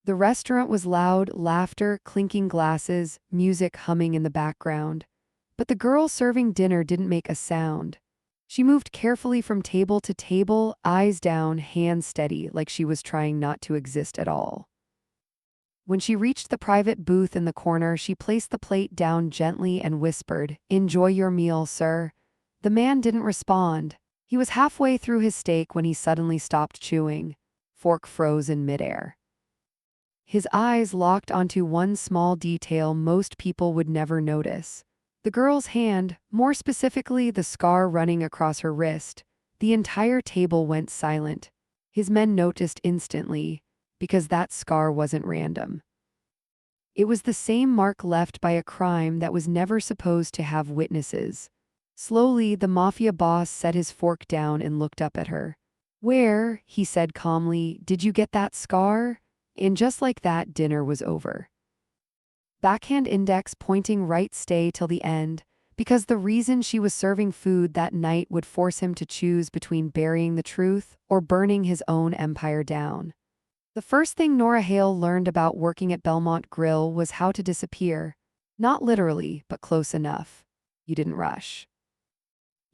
The restaurant was loud, laughter, clinking glasses, music humming in the background. But the girl serving dinner didn't make a sound. She moved carefully from table to table, eyes down, hands steady, like she was trying not to exist at all. When she reached the private booth in the corner, she placed the plate down gently and whispered, "Enjoy your meal, sir." The man didn't respond. He was halfway through his steak when he suddenly stopped chewing, fork froze in midair. His eyes locked onto one small detail most people would never notice. The girl's hand, more specifically the scar running across her wrist. The entire table went silent. His men noticed instantly, because that scar wasn't random. It was the same mark left by a crime that was never supposed to have witnesses. Slowly, the Mafia boss set his fork down and looked up at her. "Where," he said calmly, "did you get that scar?" And just like that, dinner was over. Backhand index pointing right, stay till the end, because the reason she was serving food that night would force him to choose between burying the truth or burning his own empire down. The first thing Nora Hale learned about working at Belmont Grill was how to disappear. Not literally, but close enough. You didn't rush.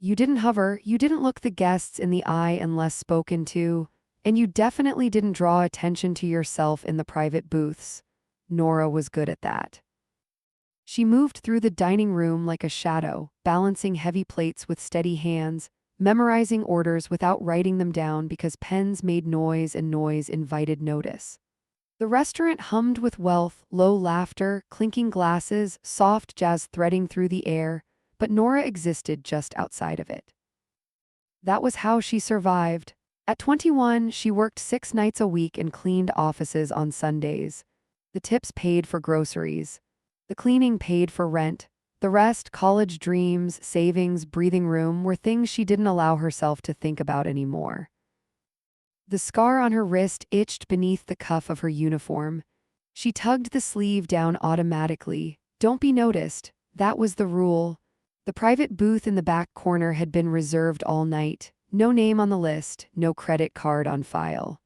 You didn't hover, you didn't look the guests in the eye unless spoken to, and you definitely didn't draw attention to yourself in the private booths. Nora was good at that. She moved through the dining room like a shadow, balancing heavy plates with steady hands, memorizing orders without writing them down because pens made noise and noise invited notice. The restaurant hummed with wealth, low laughter, clinking glasses, soft jazz threading through the air, but Nora existed just outside of it. That was how she survived. At 21, she worked 6 nights a week and cleaned offices on Sundays. The tips paid for groceries. The cleaning paid for rent. The rest, college dreams, savings, breathing room, were things she didn't allow herself to think about anymore. The scar on her wrist itched beneath the cuff of her uniform. She tugged the sleeve down automatically. Don't be noticed. That was the rule. The private booth in the back corner had been reserved all night. No name on the list, no credit card on file.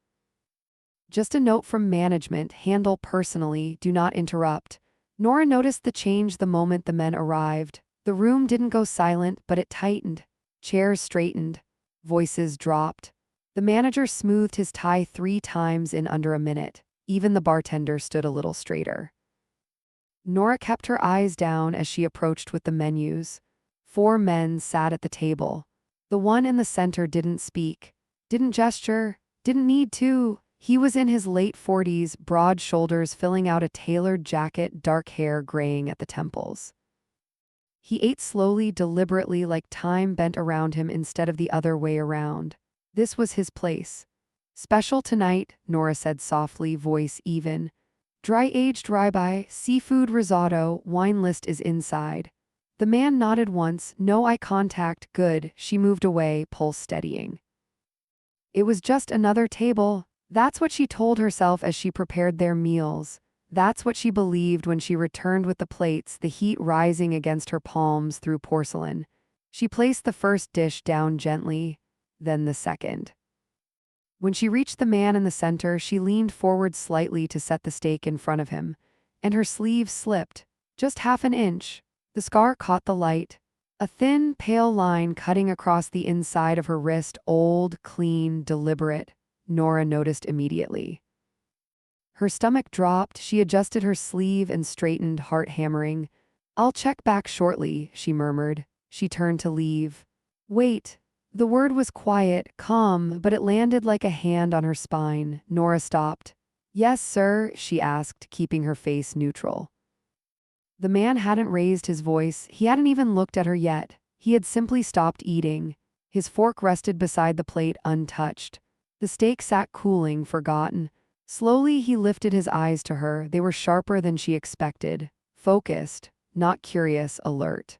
Just a note from management, handle personally, do not interrupt. Nora noticed the change the moment the men arrived. The room didn't go silent, but it tightened. Chairs straightened. Voices dropped. The manager smoothed his tie 3 times in under a minute. Even the bartender stood a little straighter. Nora kept her eyes down as she approached with the menus. 4 men sat at the table. The one in the center didn't speak, didn't gesture, didn't need to. He was in his late 40s, broad shoulders filling out a tailored jacket, dark hair graying at the temples. He ate slowly, deliberately, like time bent around him instead of the other way around. This was his place. "Special tonight," Nora said softly, voice even. "Dry-aged ribeye, seafood risotto, wine list is inside." The man nodded once, no eye contact, good. She moved away, pulse steadying. It was just another table. That's what she told herself as she prepared their meals. That's what she believed when she returned with the plates, the heat rising against her palms through porcelain. She placed the first dish down gently, then the second. When she reached the man in the center, she leaned forward slightly to set the steak in front of him, and her sleeve slipped, just half an inch. The scar caught the light. A thin, pale line cutting across the inside of her wrist, old, clean, deliberate. Nora noticed immediately. Her stomach dropped, she adjusted her sleeve and straightened, heart hammering. "I'll check back shortly," she murmured. She turned to leave. "Wait." The word was quiet, calm, but it landed like a hand on her spine. Nora stopped. "Yes, sir," she asked, keeping her face neutral. The man hadn't raised his voice, he hadn't even looked at her yet. He had simply stopped eating. His fork rested beside the plate untouched. The steak sat cooling, forgotten. Slowly he lifted his eyes to her. They were sharper than she expected. Focused, not curious, alert.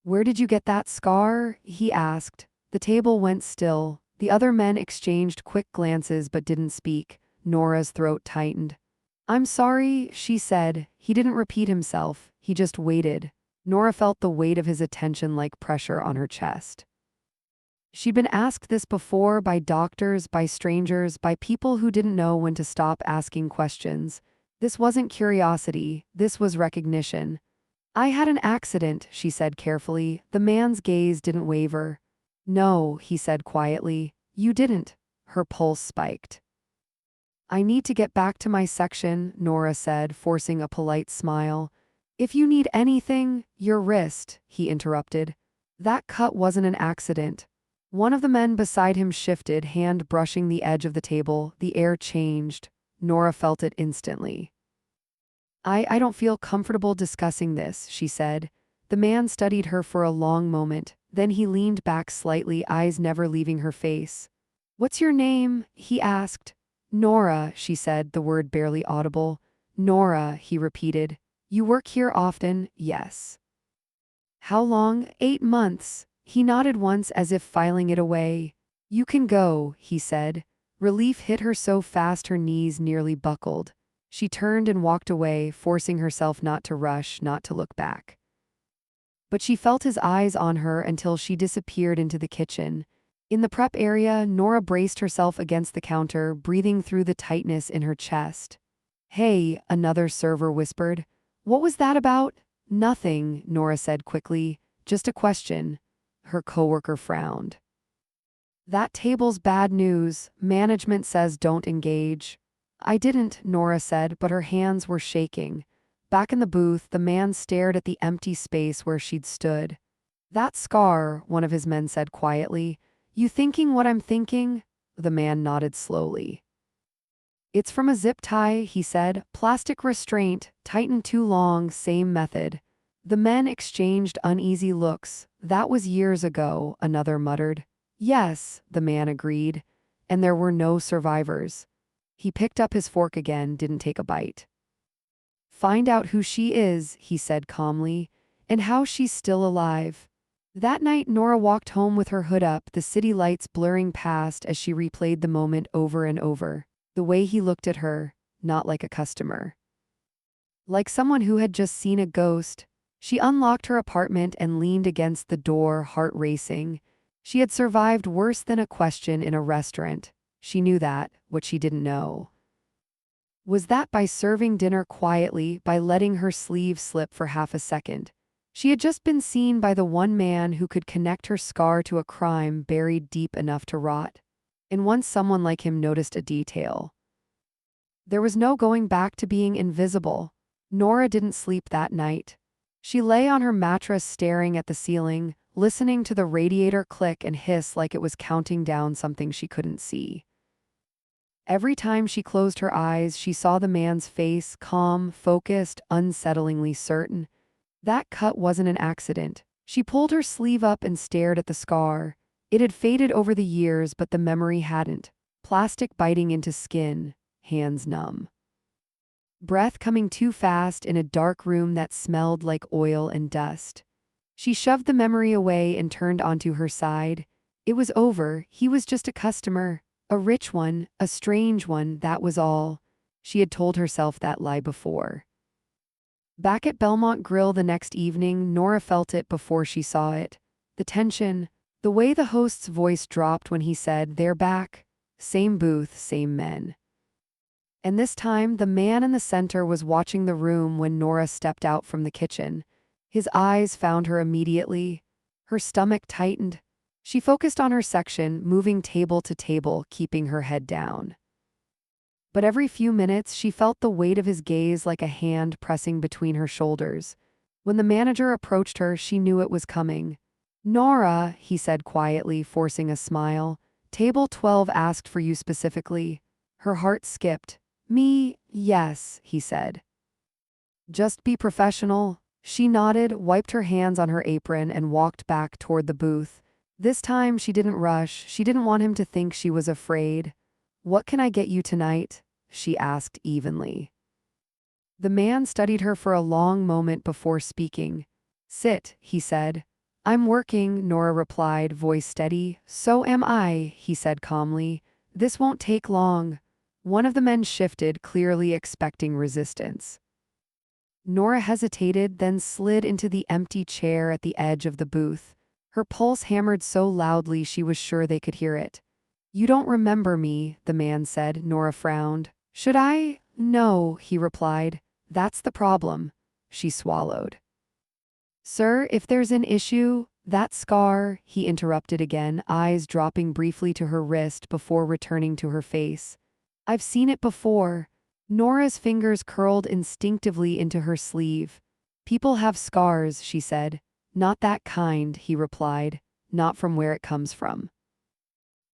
"Where did you get that scar?" he asked. The table went still. The other men exchanged quick glances but didn't speak. Nora's throat tightened. "I'm sorry," she said. He didn't repeat himself. He just waited. Nora felt the weight of his attention like pressure on her chest. She'd been asked this before by doctors, by strangers, by people who didn't know when to stop asking questions. This wasn't curiosity, this was recognition. "I had an accident," she said carefully. The man's gaze didn't waver. "No," he said quietly. "You didn't." Her pulse spiked. "I need to get back to my section," Nora said, forcing a polite smile. "If you need anything, your wrist," he interrupted. That cut wasn't an accident. One of the men beside him shifted, hand brushing the edge of the table. The air changed. Nora felt it instantly. I don't feel comfortable discussing this," she said. The man studied her for a long moment. Then he leaned back slightly, eyes never leaving her face. "What's your name?" he asked. "Nora," she said, the word barely audible. "Nora," he repeated. "You work here often?" "Yes." "How long?" "8 months." He nodded once as if filing it away. "You can go," he said. Relief hit her so fast her knees nearly buckled. She turned and walked away, forcing herself not to rush, not to look back. But she felt his eyes on her until she disappeared into the kitchen. In the prep area, Nora braced herself against the counter, breathing through the tightness in her chest. "Hey," another server whispered. "What was that about?" "Nothing," Nora said quickly. "Just a question." Her coworker frowned. "That table's bad news. Management says don't engage." "I didn't," Nora said, but her hands were shaking. Back in the booth, the man stared at the empty space where she'd stood. "That scar," one of his men said quietly. "You thinking what I'm thinking?" The man nodded slowly. "It's from a zip tie," he said. "Plastic restraint, tightened too long, same method." The men exchanged uneasy looks. "That was years ago," another muttered. "Yes," the man agreed. "And there were no survivors." He picked up his fork again, didn't take a bite. "Find out who she is," he said calmly, "and how she's still alive." That night, Nora walked home with her hood up, the city lights blurring past as she replayed the moment over and over. The way he looked at her, not like a customer. Like someone who had just seen a ghost. She unlocked her apartment and leaned against the door, heart racing. She had survived worse than a question in a restaurant. She knew that. What she didn't know was that by serving dinner quietly, by letting her sleeve slip for half a second, she had just been seen by the one man who could connect her scar to a crime buried deep enough to rot. And once someone like him noticed a detail, there was no going back to being invisible. Nora didn't sleep that night. She lay on her mattress staring at the ceiling, listening to the radiator click and hiss like it was counting down something she couldn't see. Every time she closed her eyes, she saw the man's face, calm, focused, unsettlingly certain. That cut wasn't an accident. She pulled her sleeve up and stared at the scar. It had faded over the years, but the memory hadn't. Plastic biting into skin, hands numb. Breath coming too fast in a dark room that smelled like oil and dust. She shoved the memory away and turned onto her side. It was over. He was just a customer. A rich one, a strange one, that was all. She had told herself that lie before. Back at Belmont Grill the next evening, Nora felt it before she saw it. The tension, the way the host's voice dropped when he said, "They're back." Same booth, same men. And this time, the man in the center was watching the room when Nora stepped out from the kitchen. His eyes found her immediately. Her stomach tightened. She focused on her section, moving table to table, keeping her head down. But every few minutes, she felt the weight of his gaze like a hand pressing between her shoulders. When the manager approached her, she knew it was coming. "Nora," he said quietly, forcing a smile. "Table 12 asked for you specifically." Her heart skipped. "Me? Yes," he said. "Just be professional." She nodded, wiped her hands on her apron, and walked back toward the booth. This time she didn't rush. She didn't want him to think she was afraid. "What can I get you tonight?" she asked evenly. The man studied her for a long moment before speaking. "Sit," he said. "I'm working," Nora replied, voice steady. "So am I," he said calmly. "This won't take long." One of the men shifted, clearly expecting resistance. Nora hesitated, then slid into the empty chair at the edge of the booth. Her pulse hammered so loudly she was sure they could hear it. "You don't remember me," the man said. Nora frowned. "Should I?" "No," he replied. "That's the problem." She swallowed. "Sir, if there's an issue, that scar," he interrupted again, eyes dropping briefly to her wrist before returning to her face. "I've seen it before." Nora's fingers curled instinctively into her sleeve. "People have scars," she said. "Not that kind," he replied. "Not from where it comes from."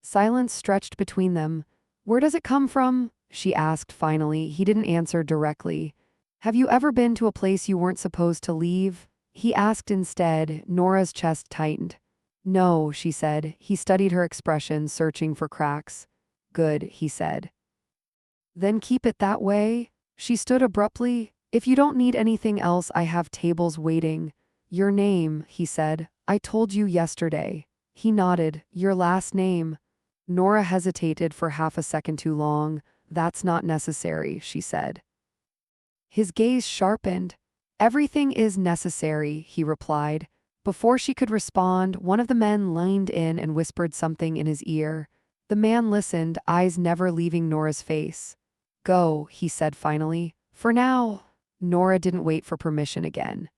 Silence stretched between them. "Where does it come from?" she asked finally. He didn't answer directly. "Have you ever been to a place you weren't supposed to leave?" he asked instead. Nora's chest tightened. "No," she said. He studied her expression, searching for cracks. "Good," he said. "Then keep it that way." She stood abruptly. "If you don't need anything else, I have tables waiting." "Your name," he said. "I told you yesterday." He nodded. "Your last name." Nora hesitated for half a second too long. "That's not necessary," she said. His gaze sharpened. "Everything is necessary," he replied. Before she could respond, one of the men leaned in and whispered something in his ear. The man listened, eyes never leaving Nora's face. "Go," he said finally. "For now." Nora didn't wait for permission again.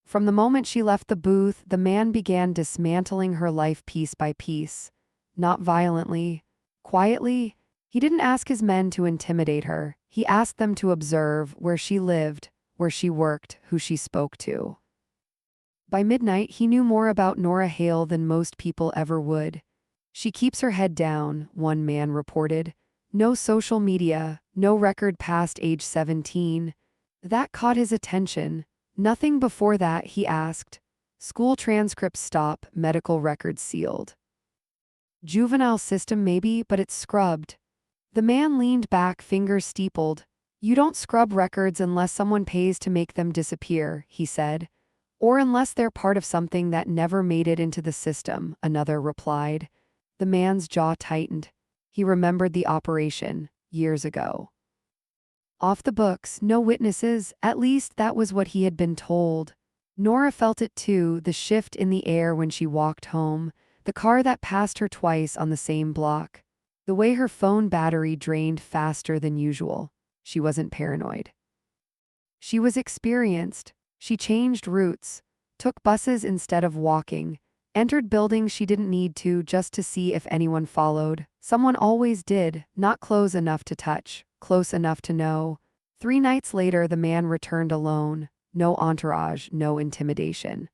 From the moment she left the booth, the man began dismantling her life piece by piece. Not violently, quietly. He didn't ask his men to intimidate her. He asked them to observe where she lived, where she worked, who she spoke to. By midnight, he knew more about Nora Hale than most people ever would. "She keeps her head down," one man reported. "No social media, no record past age 17. That caught his attention. "Nothing before that?" he asked. "School transcripts stop, medical records sealed." "Juvenile system maybe, but it's scrubbed." The man leaned back, fingers steepled. "You don't scrub records unless someone pays to make them disappear," he said. "Or unless they're part of something that never made it into the system," another replied. The man's jaw tightened. He remembered the operation, years ago. Off the books, no witnesses, at least that was what he had been told. Nora felt it too, the shift in the air when she walked home, the car that passed her twice on the same block. The way her phone battery drained faster than usual. She wasn't paranoid. She was experienced. She changed routes, took buses instead of walking, entered buildings she didn't need to just to see if anyone followed. Someone always did, not close enough to touch, close enough to know. 3 nights later, the man returned alone. No entourage, no intimidation.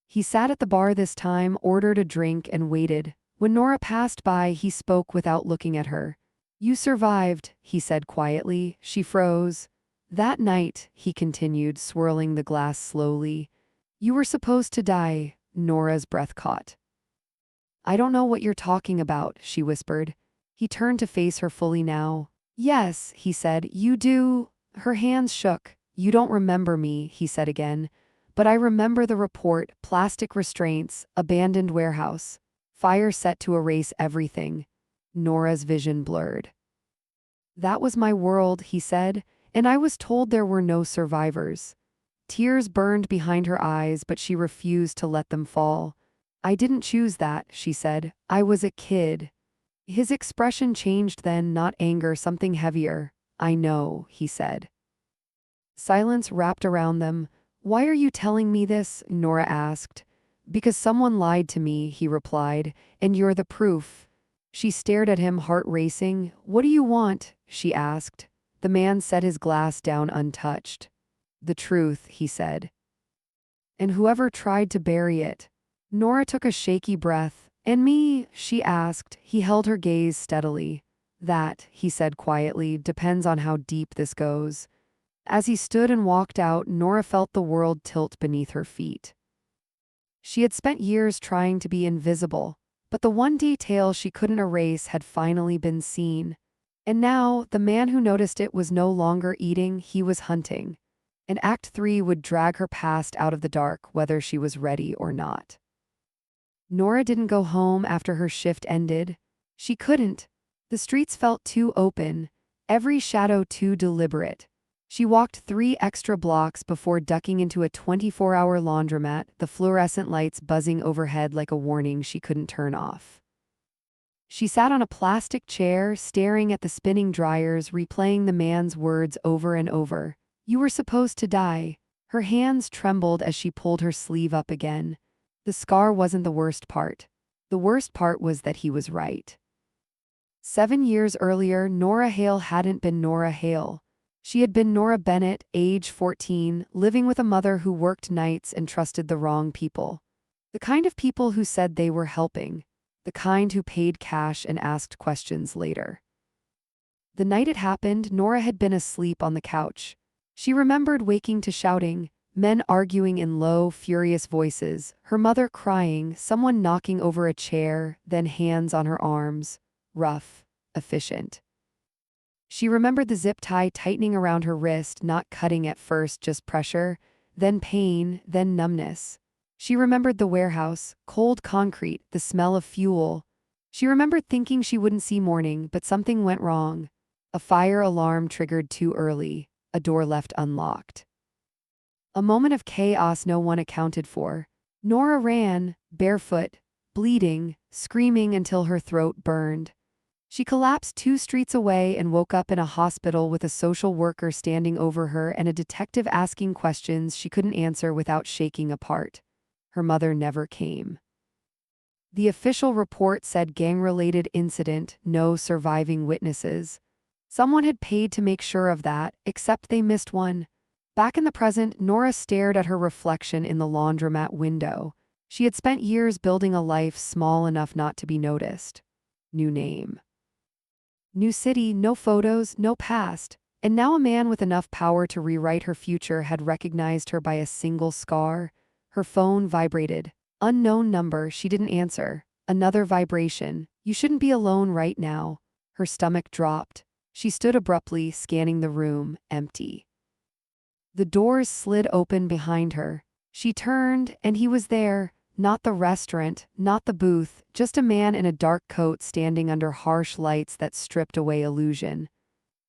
He sat at the bar this time, ordered a drink, and waited. When Nora passed by, he spoke without looking at her. "You survived," he said quietly. She froze. "That night," he continued, swirling the glass slowly, "you were supposed to die." Nora's breath caught. "I don't know what you're talking about," she whispered. He turned to face her fully now. "Yes," he said, "you do." Her hands shook. "You don't remember me," he said again. "But I remember the report, plastic restraints, abandoned warehouse, fire set to erase everything." Nora's vision blurred. "That was my world," he said, "and I was told there were no survivors." Tears burned behind her eyes, but she refused to let them fall. "I didn't choose that," she said. "I was a kid." His expression changed then, not anger, something heavier. "I know," he said. Silence wrapped around them. "Why are you telling me this?" Nora asked. "Because someone lied to me," he replied, "and you're the proof." She stared at him, heart racing. "What do you want?" she asked. The man set his glass down untouched. "The truth," he said. "And whoever tried to bury it." Nora took a shaky breath. "And me?" she asked. He held her gaze steadily. "That," he said quietly, "depends on how deep this goes." As he stood and walked out, Nora felt the world tilt beneath her feet. She had spent years trying to be invisible, but the one detail she couldn't erase had finally been seen. And now, the man who noticed it was no longer eating, he was hunting. And Act 3 would drag her past out of the dark, whether she was ready or not. Nora didn't go home after her shift ended. She couldn't. The streets felt too open, every shadow too deliberate. She walked 3 extra blocks before ducking into a 24-hour laundromat, the fluorescent lights buzzing overhead like a warning she couldn't turn off. She sat on a plastic chair, staring at the spinning dryers, replaying the man's words over and over. "You were supposed to die." Her hands trembled as she pulled her sleeve up again. The scar wasn't the worst part. The worst part was that he was right. 7 years earlier, Nora Hale hadn't been Nora Hale. She had been Nora Bennett, age 14, living with a mother who worked nights and trusted the wrong people. The kind of people who said they were helping. The kind who paid cash and asked questions later. The night it happened, Nora had been asleep on the couch. She remembered waking to shouting, men arguing in low, furious voices, her mother crying, someone knocking over a chair, then hands on her arms. Rough, efficient. She remembered the zip tie tightening around her wrist, not cutting at first, just pressure, then pain, then numbness. She remembered the warehouse, cold concrete, the smell of fuel. She remembered thinking she wouldn't see morning, but something went wrong. A fire alarm triggered too early, a door left unlocked. A moment of chaos no one accounted for. Nora ran, barefoot, bleeding, screaming until her throat burned. She collapsed 2 streets away and woke up in a hospital with a social worker standing over her and a detective asking questions she couldn't answer without shaking apart. Her mother never came. The official report said gang-related incident, no surviving witnesses. Someone had paid to make sure of that, except they missed one. Back in the present, Nora stared at her reflection in the laundromat window. She had spent years building a life small enough not to be noticed. New name. New city, no photos, no past. And now a man with enough power to rewrite her future had recognized her by a single scar. Her phone vibrated. Unknown number, she didn't answer. Another vibration. "You shouldn't be alone right now." Her stomach dropped. She stood abruptly, scanning the room, empty. The doors slid open behind her. She turned, and he was there. Not the restaurant, not the booth, just a man in a dark coat standing under harsh lights that stripped away illusion.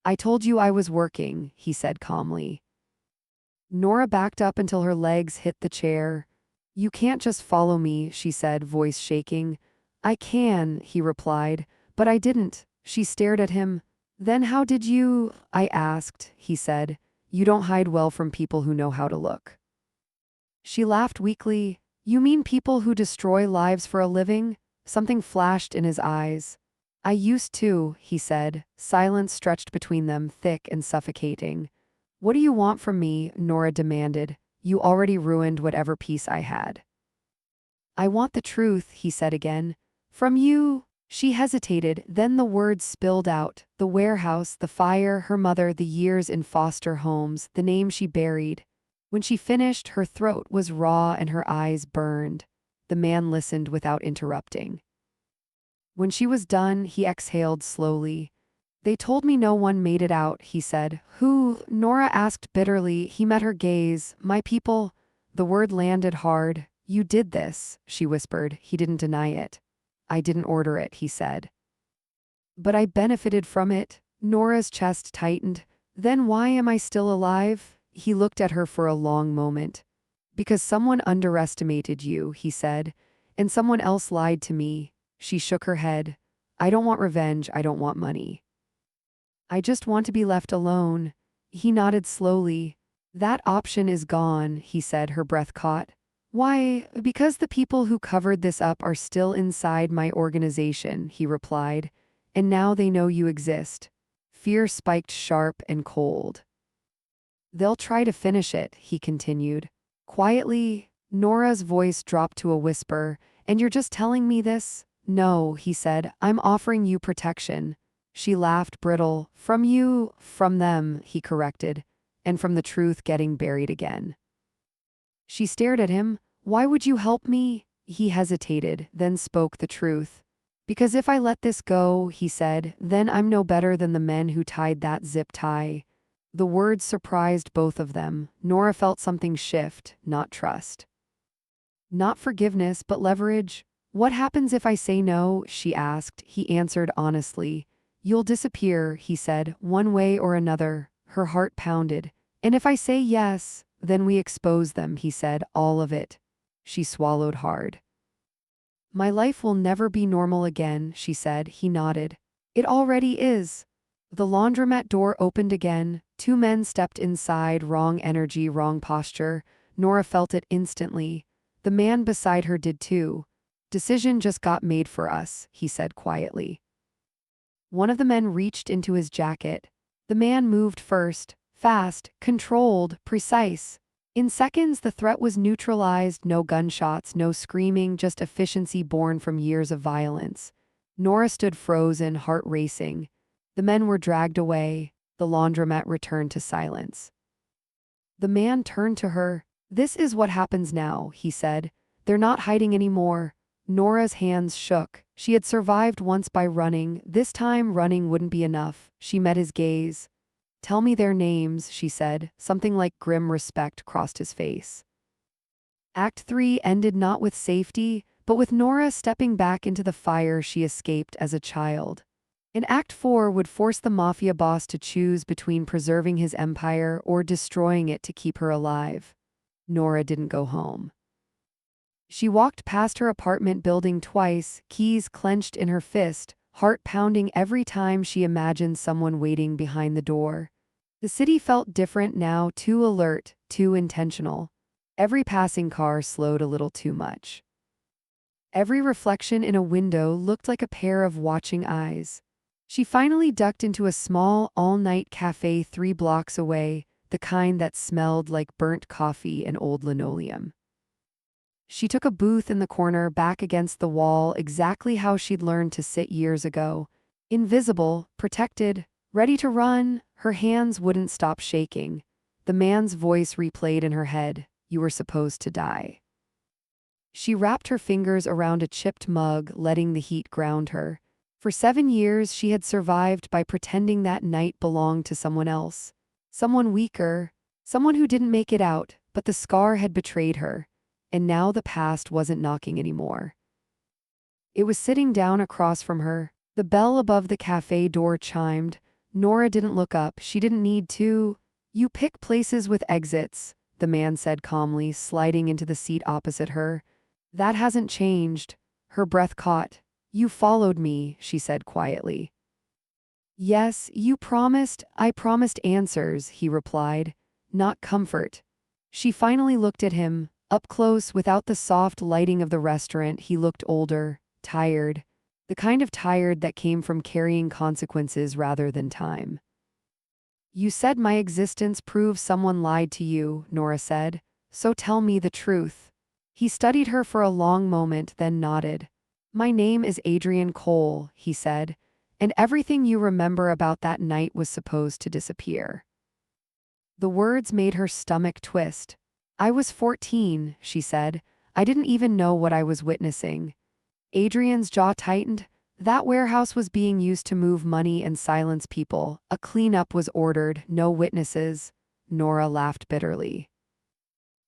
"I told you I was working," he said calmly. Nora backed up until her legs hit the chair. "You can't just follow me," she said, voice shaking. "I can," he replied, "but I didn't." She stared at him. "Then how did you?" "I asked," he said. "You don't hide well from people who know how to look." She laughed weakly. "You mean people who destroy lives for a living?" Something flashed in his eyes. "I used to," he said. Silence stretched between them, thick and suffocating. "What do you want from me?" Nora demanded. "You already ruined whatever peace I had." "I want the truth," he said again. "From you?" She hesitated, then the words spilled out. The warehouse, the fire, her mother, the years in foster homes, the name she buried. When she finished, her throat was raw and her eyes burned. The man listened without interrupting. When she was done, he exhaled slowly. "They told me no one made it out," he said. "Who?" Nora asked bitterly. He met her gaze. "My people." The word landed hard. "You did this," she whispered. He didn't deny it. "I didn't order it," he said. "But I benefited from it." Nora's chest tightened. "Then why am I still alive?" He looked at her for a long moment. "Because someone underestimated you," he said. "And someone else lied to me." She shook her head. "I don't want revenge. I don't want money. I just want to be left alone." He nodded slowly. "That option is gone," he said, her breath caught. "Why?" "Because the people who covered this up are still inside my organization," he replied. "And now they know you exist." Fear spiked sharp and cold. "They'll try to finish it," he continued. Quietly, Nora's voice dropped to a whisper. "And you're just telling me this?" "No," he said. "I'm offering you protection." She laughed brittle. "From you?" "From them," he corrected. "And from the truth getting buried again." She stared at him. "Why would you help me?" He hesitated, then spoke the truth. "Because if I let this go," he said, "then I'm no better than the men who tied that zip tie." The words surprised both of them. Nora felt something shift, not trust. Not forgiveness, but leverage. "What happens if I say no?" she asked. He answered honestly. "You'll disappear," he said, "one way or another." Her heart pounded. And if I say yes, then we expose them, he said, all of it. She swallowed hard. My life will never be normal again, she said. He nodded. It already is. The laundromat door opened again. Two men stepped inside, wrong energy, wrong posture. Nora felt it instantly. The man beside her did too. Decision just got made for us, he said quietly. One of the men reached into his jacket. The man moved first, fast, controlled, precise. In seconds, the threat was neutralized, no gunshots, no screaming, just efficiency born from years of violence. Nora stood frozen, heart racing. The men were dragged away. The laundromat returned to silence. The man turned to her. This is what happens now, he said. They're not hiding anymore. Nora's hands shook. She had survived once by running. This time, running wouldn't be enough. She met his gaze. Tell me their names, she said. Something like grim respect crossed his face. Act 3 ended not with safety, but with Nora stepping back into the fire she escaped as a child. And Act 4 would force the Mafia boss to choose between preserving his empire or destroying it to keep her alive. Nora didn't go home. She walked past her apartment building twice, keys clenched in her fist, heart pounding every time she imagined someone waiting behind the door. The city felt different now, too alert, too intentional. Every passing car slowed a little too much. Every reflection in a window looked like a pair of watching eyes. She finally ducked into a small, all-night cafe 3 blocks away, the kind that smelled like burnt coffee and old linoleum. She took a booth in the corner back against the wall, exactly how she'd learned to sit years ago. Invisible, protected, ready to run, her hands wouldn't stop shaking. The man's voice replayed in her head, "You were supposed to die." She wrapped her fingers around a chipped mug, letting the heat ground her. For 7 years, she had survived by pretending that night belonged to someone else. Someone weaker, someone who didn't make it out, but the scar had betrayed her. And now the past wasn't knocking anymore. It was sitting down across from her. The bell above the cafe door chimed. Nora didn't look up. She didn't need to. You pick places with exits, the man said calmly, sliding into the seat opposite her. That hasn't changed. Her breath caught. You followed me, she said quietly. Yes, you promised. I promised answers, he replied. Not comfort. She finally looked at him. Up close, without the soft lighting of the restaurant, he looked older, tired. The kind of tired that came from carrying consequences rather than time. You said my existence proves someone lied to you, Nora said. So tell me the truth. He studied her for a long moment, then nodded. My name is Adrian Cole, he said, and everything you remember about that night was supposed to disappear. The words made her stomach twist. I was 14, she said. I didn't even know what I was witnessing. Adrian's jaw tightened. That warehouse was being used to move money and silence people. A cleanup was ordered, no witnesses. Nora laughed bitterly.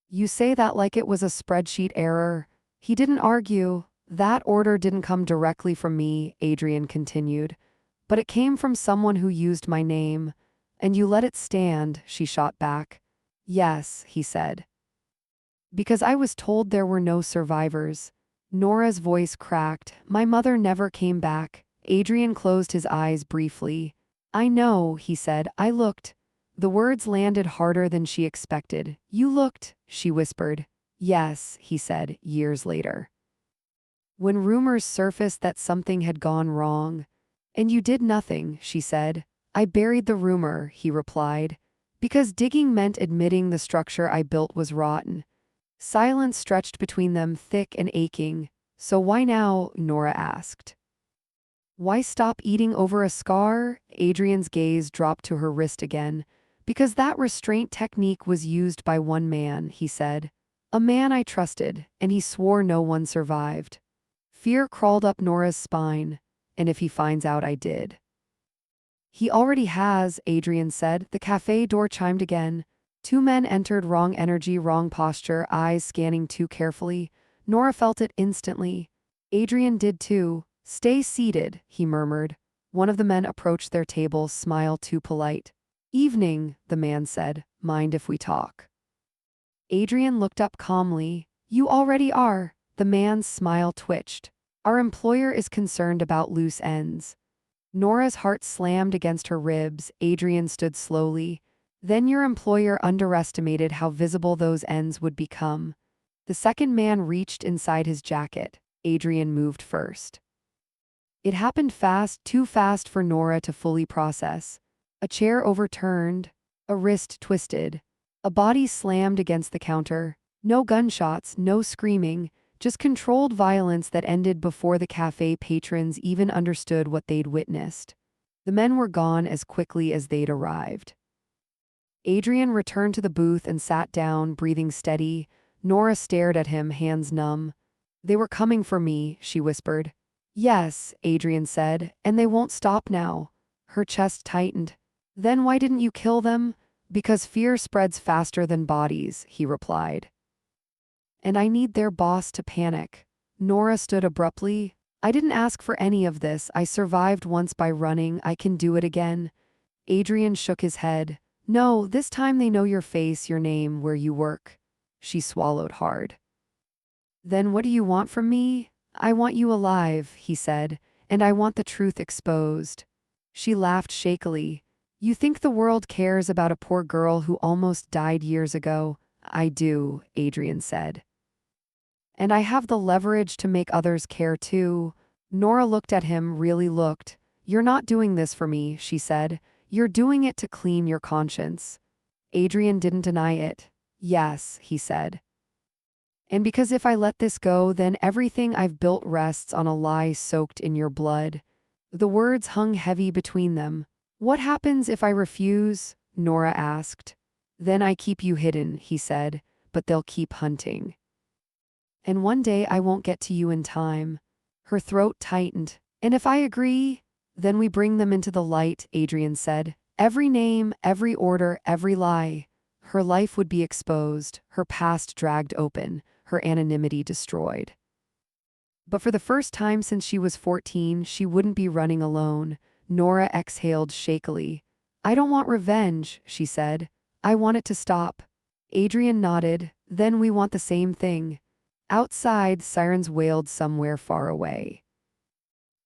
You say that like it was a spreadsheet error. He didn't argue. That order didn't come directly from me, Adrian continued. But it came from someone who used my name. And you let it stand, she shot back. Yes, he said. Because I was told there were no survivors. Nora's voice cracked. My mother never came back. Adrian closed his eyes briefly. I know, he said. I looked. The words landed harder than she expected. You looked, she whispered. Yes, he said, years later. When rumors surfaced that something had gone wrong. And you did nothing, she said. I buried the rumor, he replied. Because digging meant admitting the structure I built was rotten. Silence stretched between them, thick and aching. So why now? Nora asked. Why stop eating over a scar? Adrian's gaze dropped to her wrist again. Because that restraint technique was used by one man, he said. A man I trusted, and he swore no one survived. Fear crawled up Nora's spine. And if he finds out I did? He already has, Adrian said. The cafe door chimed again. 2 men entered, wrong energy, wrong posture, eyes scanning too carefully. Nora felt it instantly. Adrian did too. Stay seated, he murmured. One of the men approached their table, smile too polite. Evening, the man said. Mind if we talk? Adrian looked up calmly. You already are. The man's smile twitched. Our employer is concerned about loose ends. Nora's heart slammed against her ribs. Adrian stood slowly. Then your employer underestimated how visible those ends would become. The second man reached inside his jacket. Adrian moved first. It happened fast, too fast for Nora to fully process. A chair overturned, a wrist twisted, a body slammed against the counter. No gunshots, no screaming, just controlled violence that ended before the cafe patrons even understood what they'd witnessed. The men were gone as quickly as they'd arrived. Adrian returned to the booth and sat down, breathing steady. Nora stared at him, hands numb. They were coming for me, she whispered. Yes, Adrian said, and they won't stop now. Her chest tightened. Then why didn't you kill them? Because fear spreads faster than bodies, he replied. And I need their boss to panic. Nora stood abruptly. I didn't ask for any of this. I survived once by running. I can do it again. Adrian shook his head. No, this time they know your face, your name, where you work. She swallowed hard. Then what do you want from me? I want you alive, he said, and I want the truth exposed. She laughed shakily. You think the world cares about a poor girl who almost died years ago? I do, Adrian said. And I have the leverage to make others care too. Nora looked at him, really looked. You're not doing this for me, she said. You're doing it to clean your conscience. Adrian didn't deny it. Yes, he said. And because if I let this go, then everything I've built rests on a lie soaked in your blood. The words hung heavy between them. What happens if I refuse? Nora asked. Then I keep you hidden, he said, but they'll keep hunting. And one day I won't get to you in time. Her throat tightened. And if I agree, then we bring them into the light, Adrian said. Every name, every order, every lie. Her life would be exposed, her past dragged open, her anonymity destroyed. But for the first time since she was 14, she wouldn't be running alone. Nora exhaled shakily. I don't want revenge, she said. I want it to stop. Adrian nodded. Then we want the same thing. Outside, sirens wailed somewhere far away.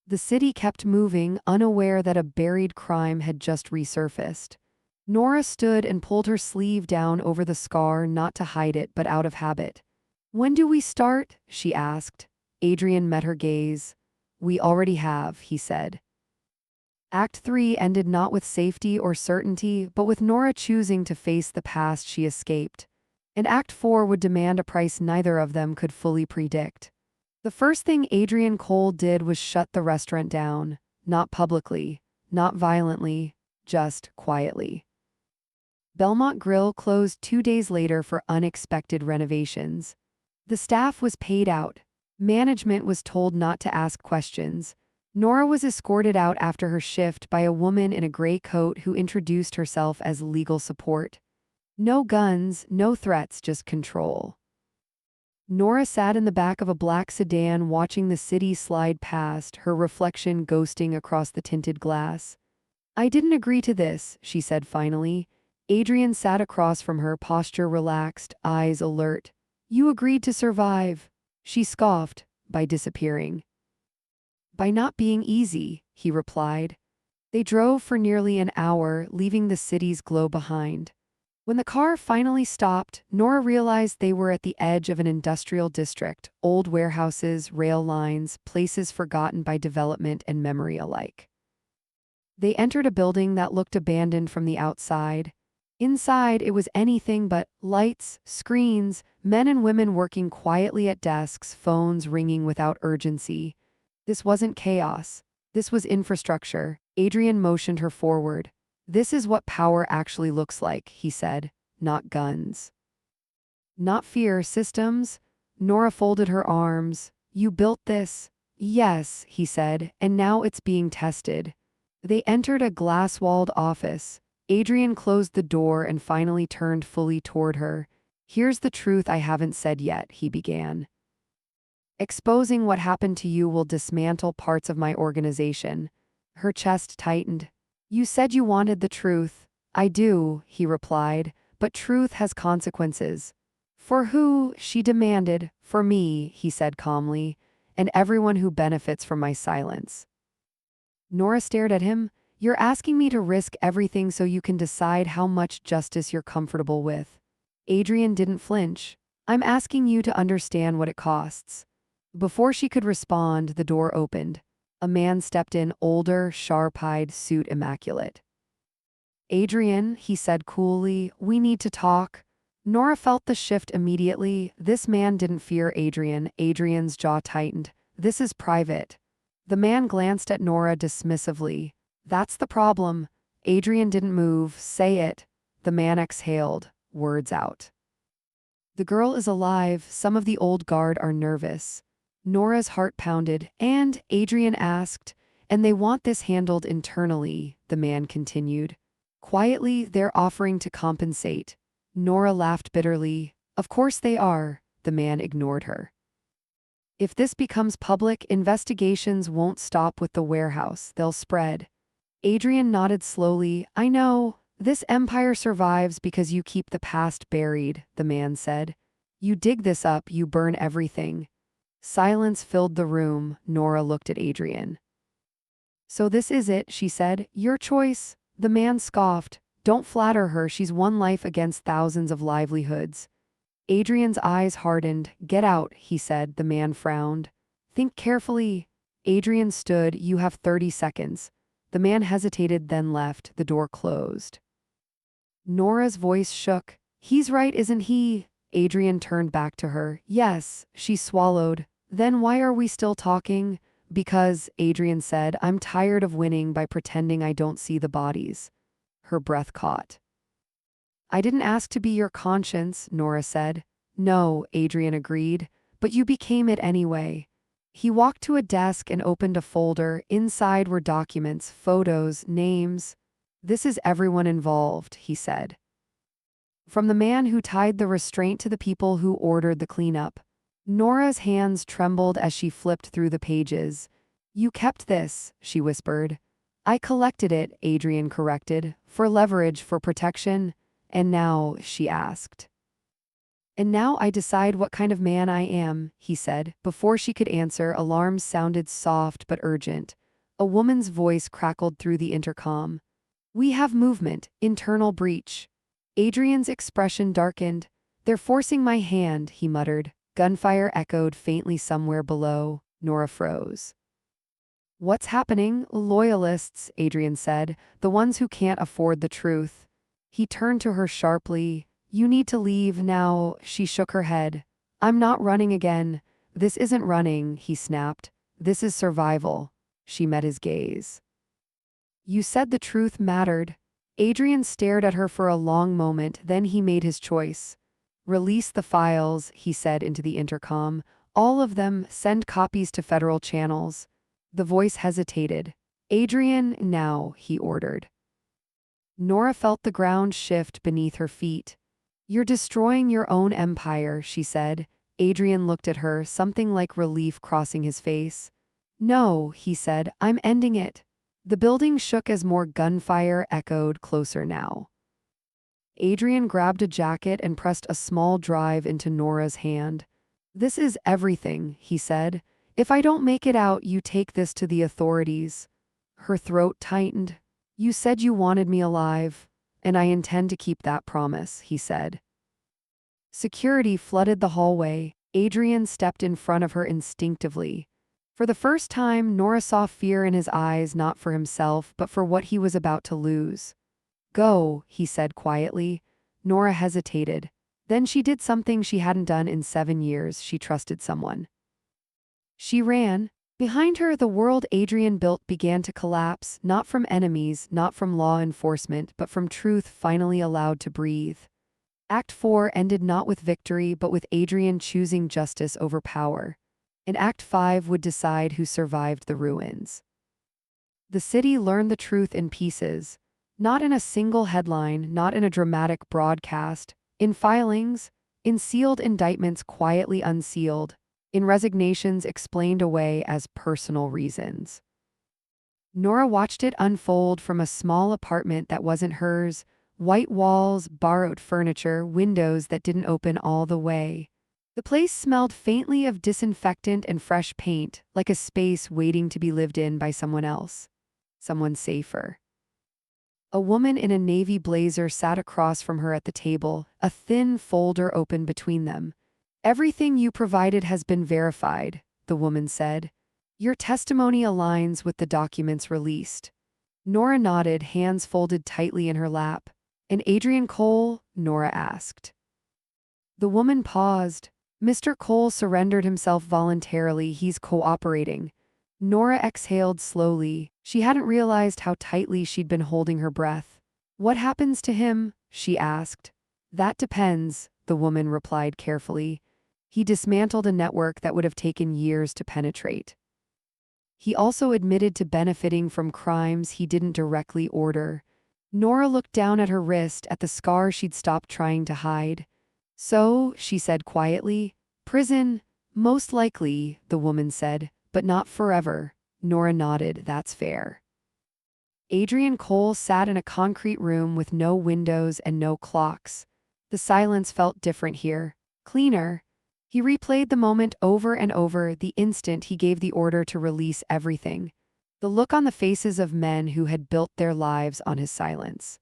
The city kept moving, unaware that a buried crime had just resurfaced. Nora stood and pulled her sleeve down over the scar, not to hide it, but out of habit. When do we start? She asked. Adrian met her gaze. We already have, he said. Act 3 ended not with safety or certainty, but with Nora choosing to face the past she escaped. And Act 4 would demand a price neither of them could fully predict. The first thing Adrian Cole did was shut the restaurant down, not publicly, not violently, just quietly. Belmont Grill closed 2 days later for unexpected renovations. The staff was paid out. Management was told not to ask questions. Nora was escorted out after her shift by a woman in a gray coat who introduced herself as legal support. No guns, no threats, just control. Nora sat in the back of a black sedan watching the city slide past, her reflection ghosting across the tinted glass. I didn't agree to this, she said finally. Adrian sat across from her, posture relaxed, eyes alert. You agreed to survive. She scoffed, by disappearing. By not being easy, he replied. They drove for nearly an hour, leaving the city's glow behind. When the car finally stopped, Nora realized they were at the edge of an industrial district, old warehouses, rail lines, places forgotten by development and memory alike. They entered a building that looked abandoned from the outside. Inside, it was anything but lights, screens, men and women working quietly at desks, phones ringing without urgency. This wasn't chaos. This was infrastructure. Adrian motioned her forward. This is what power actually looks like, he said, not guns. Not fear, systems? Nora folded her arms. You built this? Yes, he said, and now it's being tested. They entered a glass-walled office. Adrian closed the door and finally turned fully toward her. Here's the truth I haven't said yet, he began. Exposing what happened to you will dismantle parts of my organization. Her chest tightened. You said you wanted the truth. I do, he replied, but truth has consequences. For who? She demanded. For me, he said calmly, and everyone who benefits from my silence. Nora stared at him. You're asking me to risk everything so you can decide how much justice you're comfortable with. Adrian didn't flinch. I'm asking you to understand what it costs. Before she could respond, the door opened. A man stepped in, older, sharp-eyed, suit immaculate. Adrian, he said coolly, we need to talk. Nora felt the shift immediately. This man didn't fear Adrian. Adrian's jaw tightened. This is private. The man glanced at Nora dismissively. That's the problem. Adrian didn't move. Say it. The man exhaled, words out. The girl is alive. Some of the old guard are nervous. Nora's heart pounded, and Adrian asked, and they want this handled internally, the man continued. Quietly, they're offering to compensate. Nora laughed bitterly. Of course they are. The man ignored her. If this becomes public, investigations won't stop with the warehouse. They'll spread. Adrian nodded slowly. I know. This empire survives because you keep the past buried, the man said. You dig this up, you burn everything. Silence filled the room. Nora looked at Adrian. So this is it, she said. Your choice. The man scoffed. Don't flatter her, she's one life against thousands of livelihoods. Adrian's eyes hardened. Get out, he said. The man frowned. Think carefully. Adrian stood. You have 30 seconds. The man hesitated, then left. The door closed. Nora's voice shook. He's right, isn't he? Adrian turned back to her. Yes, she swallowed. Then why are we still talking? Because, Adrian said, I'm tired of winning by pretending I don't see the bodies. Her breath caught. I didn't ask to be your conscience, Nora said. No, Adrian agreed, but you became it anyway. He walked to a desk and opened a folder. Inside were documents, photos, names. This is everyone involved, he said. From the man who tied the restraint to the people who ordered the cleanup. Nora's hands trembled as she flipped through the pages. You kept this, she whispered. I collected it, Adrian corrected, for leverage, for protection. And now, she asked. And now I decide what kind of man I am, he said. Before she could answer, alarms sounded soft but urgent. A woman's voice crackled through the intercom. We have movement, internal breach. Adrian's expression darkened. They're forcing my hand, he muttered. Gunfire echoed faintly somewhere below. Nora froze. What's happening? Loyalists, Adrian said, the ones who can't afford the truth. He turned to her sharply. You need to leave now. She shook her head. I'm not running again. This isn't running, he snapped. This is survival. She met his gaze. You said the truth mattered. Adrian stared at her for a long moment, then he made his choice. Release the files, he said into the intercom. All of them, send copies to federal channels. The voice hesitated. Adrian, now, he ordered. Nora felt the ground shift beneath her feet. You're destroying your own empire, she said. Adrian looked at her, something like relief crossing his face. No, he said, I'm ending it. The building shook as more gunfire echoed closer now. Adrian grabbed a jacket and pressed a small drive into Nora's hand. This is everything, he said. If I don't make it out, you take this to the authorities. Her throat tightened. You said you wanted me alive, and I intend to keep that promise, he said. Security flooded the hallway. Adrian stepped in front of her instinctively. For the first time, Nora saw fear in his eyes, not for himself, but for what he was about to lose. Go, he said quietly. Nora hesitated. Then she did something she hadn't done in 7 years. She trusted someone. She ran. Behind her, the world Adrian built began to collapse, not from enemies, not from law enforcement, but from truth finally allowed to breathe. Act 4 ended not with victory, but with Adrian choosing justice over power. And Act 5 would decide who survived the ruins. The city learned the truth in pieces, not in a single headline, not in a dramatic broadcast, in filings, in sealed indictments quietly unsealed, in resignations explained away as personal reasons. Nora watched it unfold from a small apartment that wasn't hers, White walls, borrowed furniture, windows that didn't open all the way. The place smelled faintly of disinfectant and fresh paint, like a space waiting to be lived in by someone else. Someone safer. A woman in a navy blazer sat across from her at the table, a thin folder open between them. "Everything you provided has been verified," the woman said. "Your testimony aligns with the documents released." Nora nodded, hands folded tightly in her lap. "And Adrian Cole?" Nora asked. The woman paused. "Mr. Cole surrendered himself voluntarily. He's cooperating." Nora exhaled slowly. She hadn't realized how tightly she'd been holding her breath. "What happens to him?" she asked. "That depends," the woman replied carefully. "He dismantled a network that would have taken years to penetrate. He also admitted to benefiting from crimes he didn't directly order." Nora looked down at her wrist, at the scar she'd stopped trying to hide. "So," she said quietly, "prison, most likely," the woman said, "but not forever." Nora nodded. "That's fair." Adrian Cole sat in a concrete room with no windows and no clocks. The silence felt different here, cleaner. He replayed the moment over and over, the instant he gave the order to release everything. The look on the faces of men who had built their lives on his silence.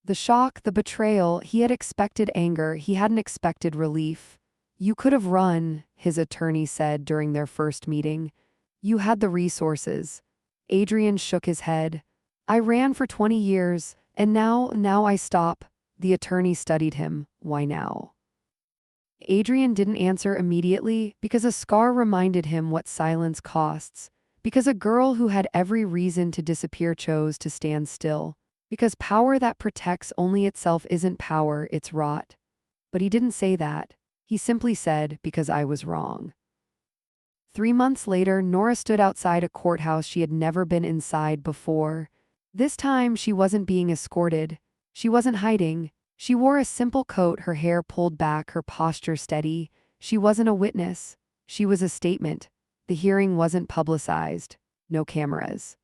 The shock, the betrayal. He had expected anger, he hadn't expected relief. "You could have run," his attorney said during their first meeting. "You had the resources." Adrian shook his head. "I ran for 20 years, and now I stop." The attorney studied him. "Why now?" Adrian didn't answer immediately, because a scar reminded him what silence costs. Because a girl who had every reason to disappear chose to stand still. Because power that protects only itself isn't power, it's rot. But he didn't say that. He simply said, "Because I was wrong." 3 months later, Nora stood outside a courthouse she had never been inside before. This time, she wasn't being escorted. She wasn't hiding. She wore a simple coat, her hair pulled back, her posture steady. She wasn't a witness. She was a statement. The hearing wasn't publicized. No cameras.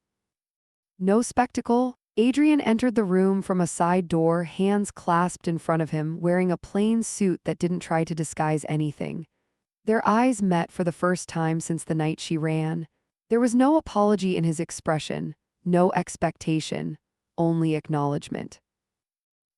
No spectacle. Adrian entered the room from a side door, hands clasped in front of him, wearing a plain suit that didn't try to disguise anything. Their eyes met for the first time since the night she ran. There was no apology in his expression, no expectation, only acknowledgement.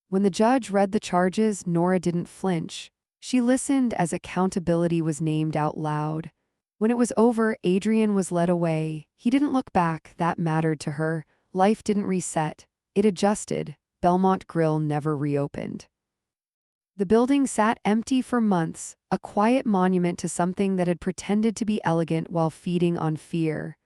When the judge read the charges, Nora didn't flinch. She listened as accountability was named out loud. When it was over, Adrian was led away. He didn't look back. That mattered to her. Life didn't reset. It adjusted. Belmont Grill never reopened. The building sat empty for months, a quiet monument to something that had pretended to be elegant while feeding on fear.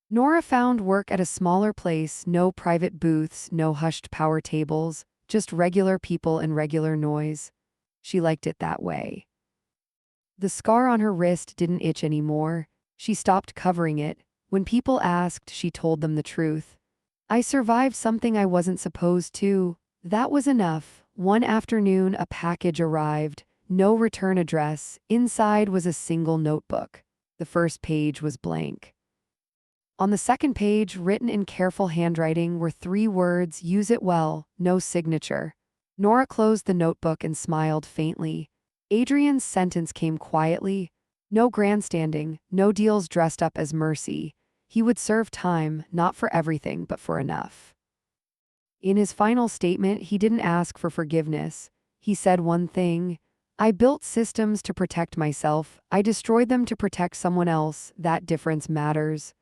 Nora found work at a smaller place, no private booths, no hushed power tables, just regular people and regular noise. She liked it that way. The scar on her wrist didn't itch anymore. She stopped covering it. When people asked, she told them the truth. "I survived something I wasn't supposed to." That was enough. One afternoon, a package arrived. No return address. Inside was a single notebook. The first page was blank. On the second page, written in careful handwriting, were 3 words, "Use it well," no signature. Nora closed the notebook and smiled faintly. Adrian's sentence came quietly. No grandstanding, no deals dressed up as mercy. He would serve time, not for everything, but for enough. In his final statement, he didn't ask for forgiveness. He said one thing: "I built systems to protect myself. I destroyed them to protect someone else. That difference matters."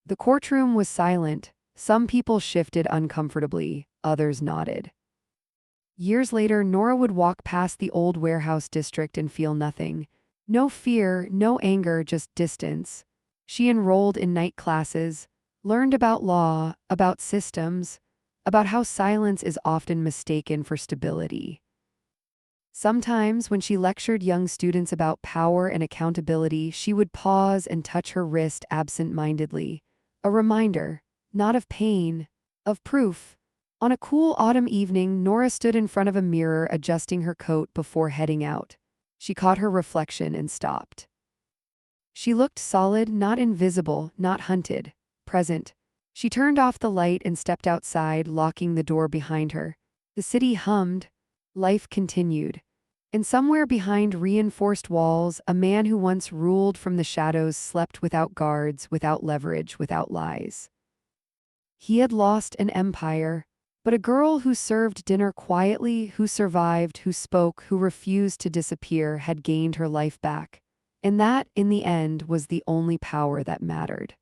The courtroom was silent. Some people shifted uncomfortably, others nodded. Years later, Nora would walk past the old warehouse district and feel nothing. No fear, no anger, just distance. She enrolled in night classes, learned about law, about systems, about how silence is often mistaken for stability. Sometimes, when she lectured young students about power and accountability, she would pause and touch her wrist absent-mindedly. A reminder, not of pain, of proof. On a cool autumn evening, Nora stood in front of a mirror adjusting her coat before heading out. She caught her reflection and stopped. She looked solid, not invisible, not hunted, present. She turned off the light and stepped outside, locking the door behind her. The city hummed. Life continued. And somewhere behind reinforced walls, a man who once ruled from the shadows slept without guards, without leverage, without lies. He had lost an empire, but a girl who served dinner quietly, who survived, who spoke, who refused to disappear, had gained her life back. And that, in the end, was the only power that mattered.